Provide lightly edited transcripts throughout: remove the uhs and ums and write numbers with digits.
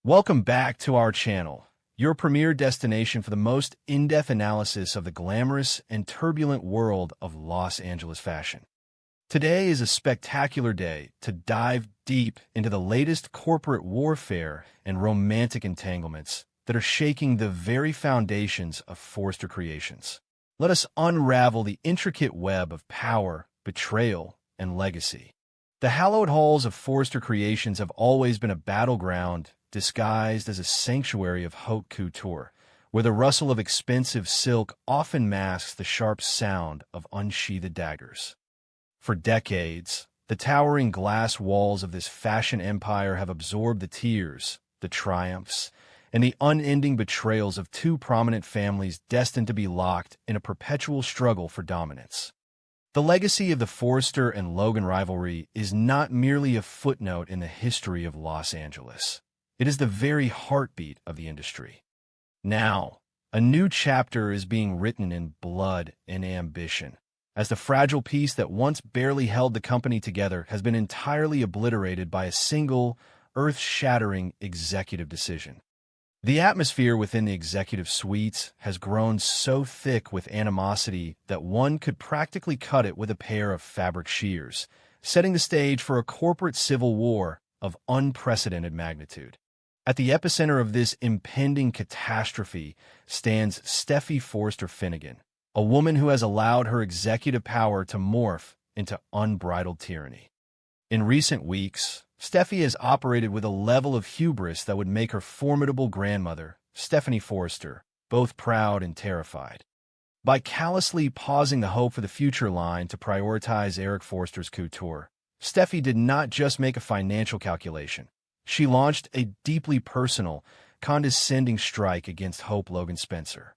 Welcome back to our channel, your premier destination for the most in-depth analysis of the glamorous and turbulent world of Los Angeles fashion. Today is a spectacular day to dive deep into the latest corporate warfare and romantic entanglements that are shaking the very foundations of Forrester Creations. Let us unravel the intricate web of power, betrayal, and legacy. The hallowed halls of Forrester Creations have always been a battleground disguised as a sanctuary of haute couture, where the rustle of expensive silk often masks the sharp sound of unsheathed daggers. For decades, the towering glass walls of this fashion empire have absorbed the tears, the triumphs, and the unending betrayals of two prominent families destined to be locked in a perpetual struggle for dominance. The legacy of the Forrester and Logan rivalry is not merely a footnote in the history of Los Angeles. It is the very heartbeat of the industry. Now, a new chapter is being written in blood and ambition, as the fragile piece that once barely held the company together has been entirely obliterated by a single, earth-shattering executive decision. The atmosphere within the executive suites has grown so thick with animosity that one could practically cut it with a pair of fabric shears, setting the stage for a corporate civil war of unprecedented magnitude. At the epicenter of this impending catastrophe stands Steffy Forrester Finnegan, a woman who has allowed her executive power to morph into unbridled tyranny. In recent weeks, Steffy has operated with a level of hubris that would make her formidable grandmother, Stephanie Forrester, both proud and terrified. By callously pausing the hope for the future line to prioritize Eric Forster's couture, Steffy did not just make a financial calculation. She launched a deeply personal, condescending strike against Hope Logan Spencer.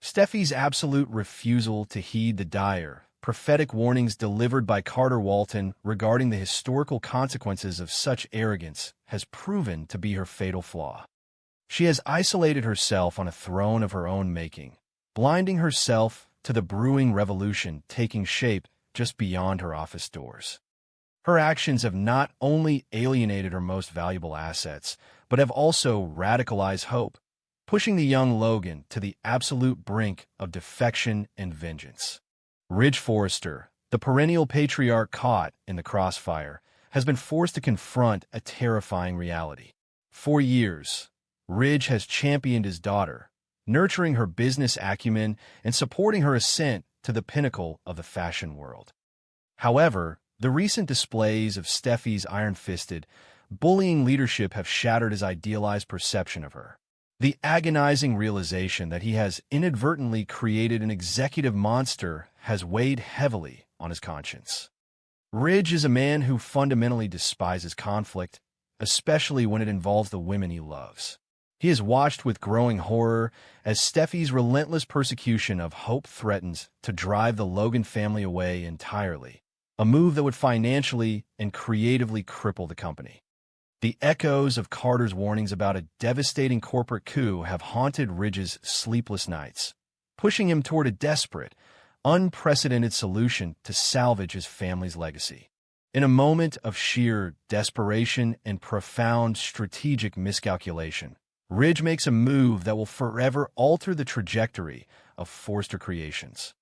Steffy's absolute refusal to heed the dire, prophetic warnings delivered by Carter Walton regarding the historical consequences of such arrogance has proven to be her fatal flaw. She has isolated herself on a throne of her own making, blinding herself to the brewing revolution taking shape just beyond her office doors. Her actions have not only alienated her most valuable assets, but have also radicalized Hope, pushing the young Logan to the absolute brink of defection and vengeance. Ridge Forrester, the perennial patriarch caught in the crossfire, has been forced to confront a terrifying reality. For years, Ridge has championed his daughter, nurturing her business acumen and supporting her ascent to the pinnacle of the fashion world. However, the recent displays of Steffy's iron-fisted, bullying leadership have shattered his idealized perception of her. The agonizing realization that he has inadvertently created an executive monster has weighed heavily on his conscience. Ridge is a man who fundamentally despises conflict, especially when it involves the women he loves. He has watched with growing horror as Steffy's relentless persecution of Hope threatens to drive the Logan family away entirely, a move that would financially and creatively cripple the company. The echoes of Carter's warnings about a devastating corporate coup have haunted Ridge's sleepless nights, pushing him toward a desperate, unprecedented solution to salvage his family's legacy. In a moment of sheer desperation and profound strategic miscalculation, Ridge makes a move that will forever alter the trajectory of Forrester Creations.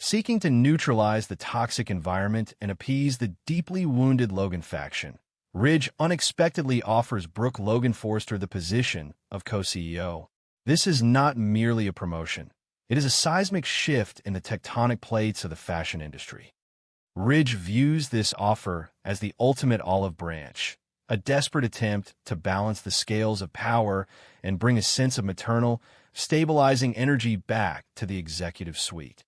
Seeking to neutralize the toxic environment and appease the deeply wounded Logan faction, Ridge unexpectedly offers Brooke Logan Forrester the position of co-CEO. This is not merely a promotion. It is a seismic shift in the tectonic plates of the fashion industry. Ridge views this offer as the ultimate olive branch, a desperate attempt to balance the scales of power and bring a sense of maternal, stabilizing energy back to the executive suite.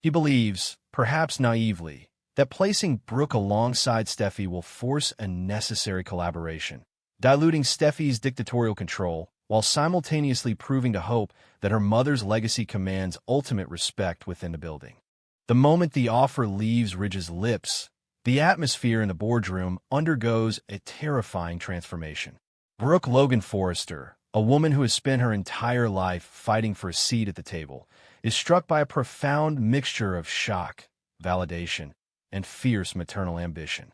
He believes, perhaps naively, that placing Brooke alongside Steffy will force a necessary collaboration, diluting Steffy's dictatorial control while simultaneously proving to Hope that her mother's legacy commands ultimate respect within the building. The moment the offer leaves Ridge's lips, the atmosphere in the boardroom undergoes a terrifying transformation. Brooke Logan Forrester, a woman who has spent her entire life fighting for a seat at the table, is struck by a profound mixture of shock, validation, and fierce maternal ambition.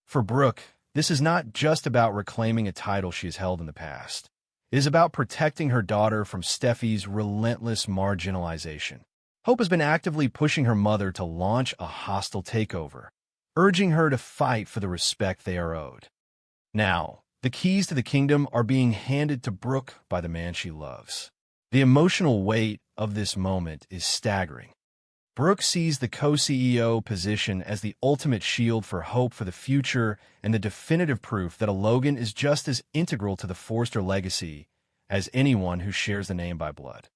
For Brooke, this is not just about reclaiming a title she has held in the past. It is about protecting her daughter from Steffy's relentless marginalization. Hope has been actively pushing her mother to launch a hostile takeover, urging her to fight for the respect they are owed. Now, the keys to the kingdom are being handed to Brooke by the man she loves. The emotional weight of this moment is staggering. Brooke sees the co-CEO position as the ultimate shield for hope for the future and the definitive proof that a Logan is just as integral to the Forrester legacy as anyone who shares the name by blood.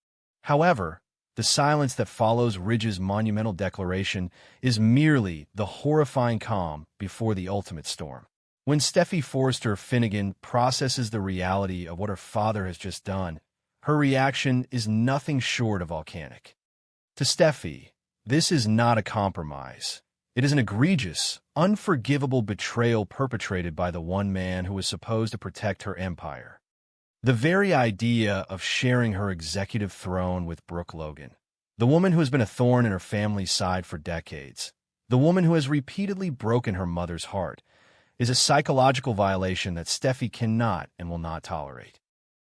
However, the silence that follows Ridge's monumental declaration is merely the horrifying calm before the ultimate storm. When Steffy Forrester Finnegan processes the reality of what her father has just done, her reaction is nothing short of volcanic. To Steffy, this is not a compromise. It is an egregious, unforgivable betrayal perpetrated by the one man who was supposed to protect her empire. The very idea of sharing her executive throne with Brooke Logan, the woman who has been a thorn in her family's side for decades, the woman who has repeatedly broken her mother's heart, is a psychological violation that Steffy cannot and will not tolerate.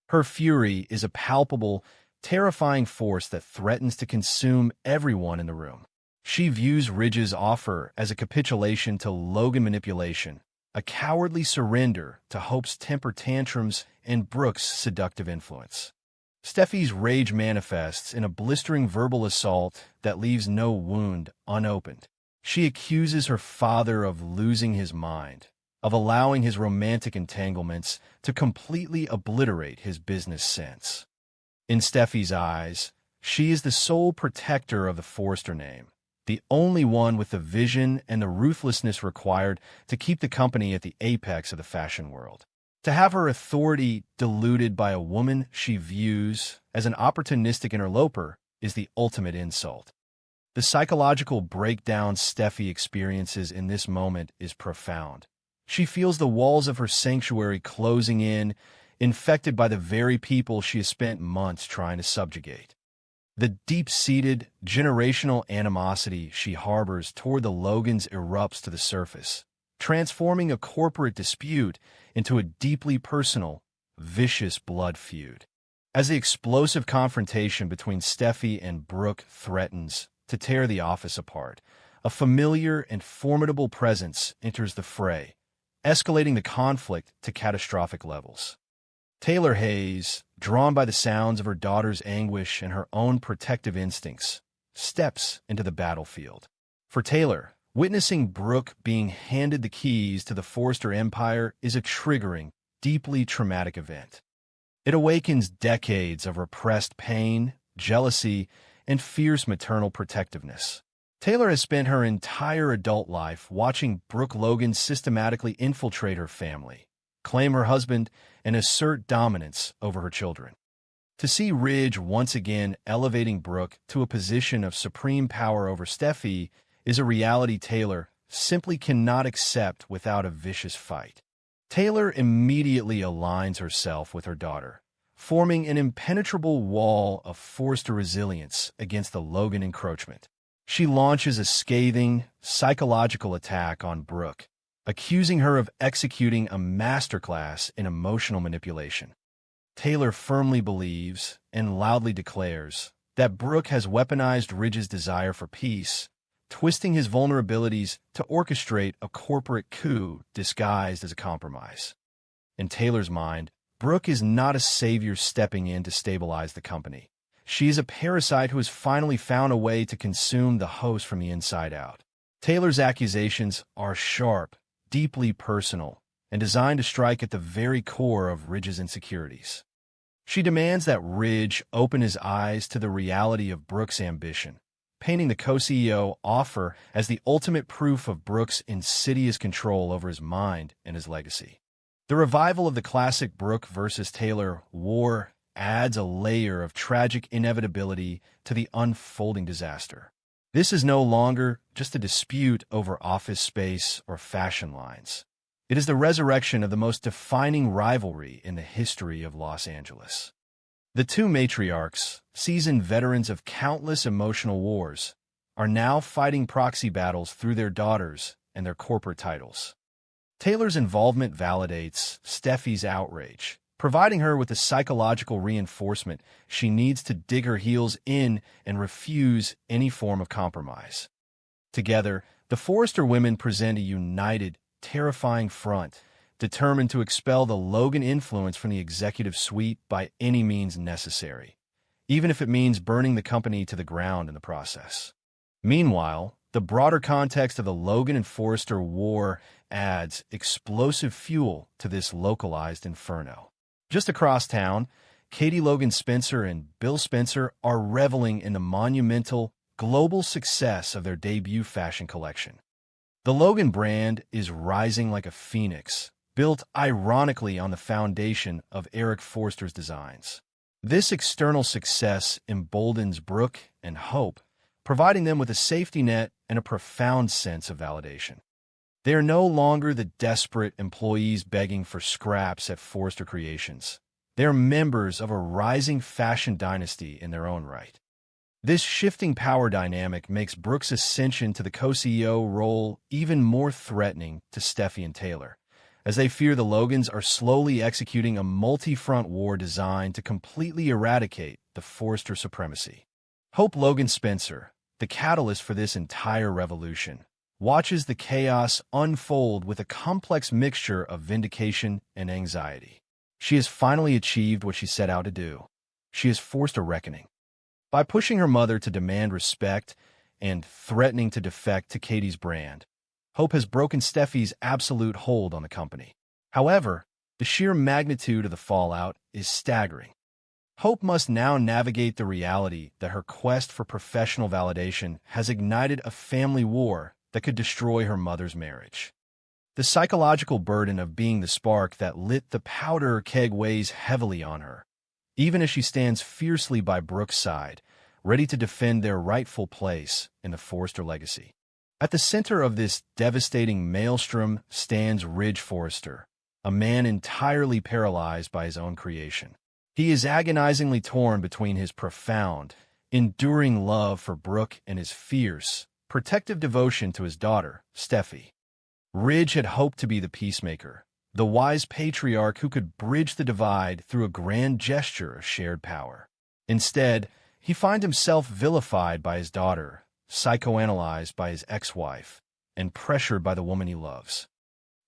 Her fury is a palpable, terrifying force that threatens to consume everyone in the room. She views Ridge's offer as a capitulation to Logan manipulation, a cowardly surrender to Hope's temper tantrums and Brooke's seductive influence. Steffy's rage manifests in a blistering verbal assault that leaves no wound unopened. She accuses her father of losing his mind, of allowing his romantic entanglements to completely obliterate his business sense. In Steffy's eyes, she is the sole protector of the Forrester name, the only one with the vision and the ruthlessness required to keep the company at the apex of the fashion world. To have her authority diluted by a woman she views as an opportunistic interloper is the ultimate insult. The psychological breakdown Steffy experiences in this moment is profound. She feels the walls of her sanctuary closing in, infected by the very people she has spent months trying to subjugate. The deep-seated, generational animosity she harbors toward the Logans erupts to the surface, transforming a corporate dispute into a deeply personal, vicious blood feud. As the explosive confrontation between Steffy and Brooke threatens to tear the office apart, a familiar and formidable presence enters the fray, escalating the conflict to catastrophic levels. Taylor Hayes, drawn by the sounds of her daughter's anguish and her own protective instincts, steps into the battlefield. For Taylor, witnessing Brooke being handed the keys to the Forrester empire is a triggering, deeply traumatic event. It awakens decades of repressed pain, jealousy, and fierce maternal protectiveness. Taylor has spent her entire adult life watching Brooke Logan systematically infiltrate her family, claim her husband, and assert dominance over her children. To see Ridge once again elevating Brooke to a position of supreme power over Steffy is a reality Taylor simply cannot accept without a vicious fight. Taylor immediately aligns herself with her daughter, forming an impenetrable wall of Forrester resilience against the Logan encroachment. She launches a scathing, psychological attack on Brooke, accusing her of executing a masterclass in emotional manipulation. Taylor firmly believes, and loudly declares, that Brooke has weaponized Ridge's desire for peace, twisting his vulnerabilities to orchestrate a corporate coup disguised as a compromise. In Taylor's mind, Brooke is not a savior stepping in to stabilize the company. She is a parasite who has finally found a way to consume the host from the inside out. Taylor's accusations are sharp, deeply personal, and designed to strike at the very core of Ridge's insecurities. She demands that Ridge open his eyes to the reality of Brooke's ambition, painting the co-CEO offer as the ultimate proof of Brooke's insidious control over his mind and his legacy. The revival of the classic Brooke versus Taylor war adds a layer of tragic inevitability to the unfolding disaster. This is no longer just a dispute over office space or fashion lines. It is the resurrection of the most defining rivalry in the history of Los Angeles. The two matriarchs, seasoned veterans of countless emotional wars, are now fighting proxy battles through their daughters and their corporate titles. Taylor's involvement validates Steffy's outrage, providing her with the psychological reinforcement she needs to dig her heels in and refuse any form of compromise. Together, the Forrester women present a united, terrifying front, determined to expel the Logan influence from the executive suite by any means necessary, even if it means burning the company to the ground in the process. Meanwhile, the broader context of the Logan and Forrester war adds explosive fuel to this localized inferno. Just across town, Katie Logan Spencer and Bill Spencer are reveling in the monumental, global success of their debut fashion collection. The Logan brand is rising like a phoenix, built ironically on the foundation of Eric Forster's designs. This external success emboldens Brooke and Hope, providing them with a safety net and a profound sense of validation. They are no longer the desperate employees begging for scraps at Forrester Creations. They are members of a rising fashion dynasty in their own right. This shifting power dynamic makes Brooke's ascension to the co-CEO role even more threatening to Steffy and Taylor, as they fear the Logans are slowly executing a multi-front war designed to completely eradicate the Forrester supremacy. Hope Logan Spencer, the catalyst for this entire revolution, watches the chaos unfold with a complex mixture of vindication and anxiety. She has finally achieved what she set out to do. She has forced a reckoning. By pushing her mother to demand respect and threatening to defect to Katie's brand, Hope has broken Steffi's absolute hold on the company. However, the sheer magnitude of the fallout is staggering. Hope must now navigate the reality that her quest for professional validation has ignited a family war that could destroy her mother's marriage. The psychological burden of being the spark that lit the powder keg weighs heavily on her, even as she stands fiercely by Brooke's side, ready to defend their rightful place in the Forrester legacy. At the center of this devastating maelstrom stands Ridge Forrester, a man entirely paralyzed by his own creation. He is agonizingly torn between his profound, enduring love for Brooke and his fierce, protective devotion to his daughter, Steffy. Ridge had hoped to be the peacemaker, the wise patriarch who could bridge the divide through a grand gesture of shared power. Instead, he finds himself vilified by his daughter, psychoanalyzed by his ex-wife, and pressured by the woman he loves.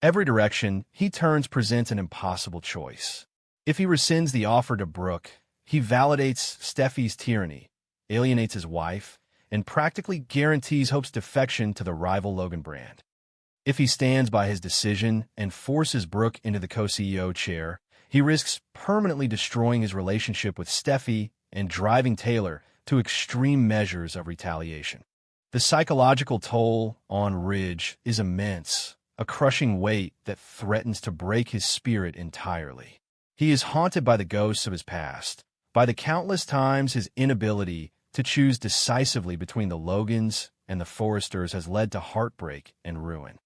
Every direction he turns presents an impossible choice. If he rescinds the offer to Brooke, he validates Steffi's tyranny, alienates his wife, and practically guarantees Hope's defection to the rival Logan brand. If he stands by his decision and forces Brooke into the co-CEO chair, he risks permanently destroying his relationship with Steffy and driving Taylor to extreme measures of retaliation. The psychological toll on Ridge is immense, a crushing weight that threatens to break his spirit entirely. He is haunted by the ghosts of his past, by the countless times his inability to choose decisively between the Logans and the Forresters has led to heartbreak and ruin.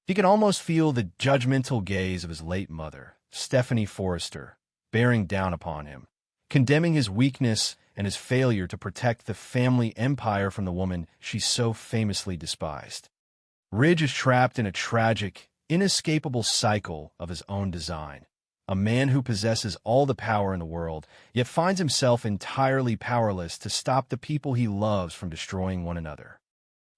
He can almost feel the judgmental gaze of his late mother, Stephanie Forrester, bearing down upon him, condemning his weakness and his failure to protect the family empire from the woman she so famously despised. Ridge is trapped in a tragic, inescapable cycle of his own design. A man who possesses all the power in the world, yet finds himself entirely powerless to stop the people he loves from destroying one another.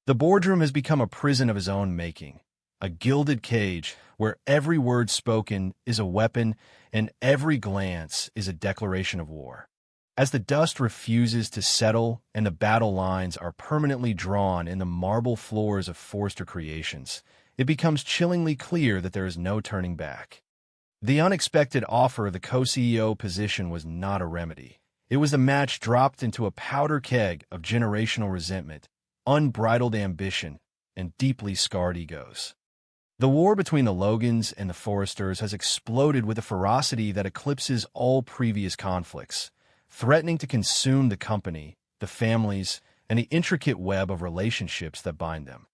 The boardroom has become a prison of his own making, a gilded cage where every word spoken is a weapon and every glance is a declaration of war. As the dust refuses to settle and the battle lines are permanently drawn in the marble floors of Forrester Creations, it becomes chillingly clear that there is no turning back. The unexpected offer of the co-CEO position was not a remedy. It was the match dropped into a powder keg of generational resentment, unbridled ambition, and deeply scarred egos. The war between the Logans and the Forresters has exploded with a ferocity that eclipses all previous conflicts, threatening to consume the company, the families, and the intricate web of relationships that bind them.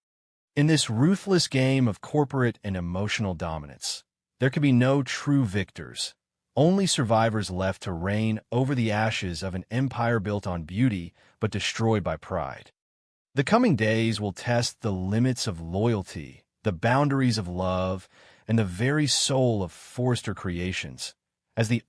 In this ruthless game of corporate and emotional dominance, there can be no true victors, only survivors left to reign over the ashes of an empire built on beauty but destroyed by pride. The coming days will test the limits of loyalty, the boundaries of love, and the very soul of Forrester Creations, As the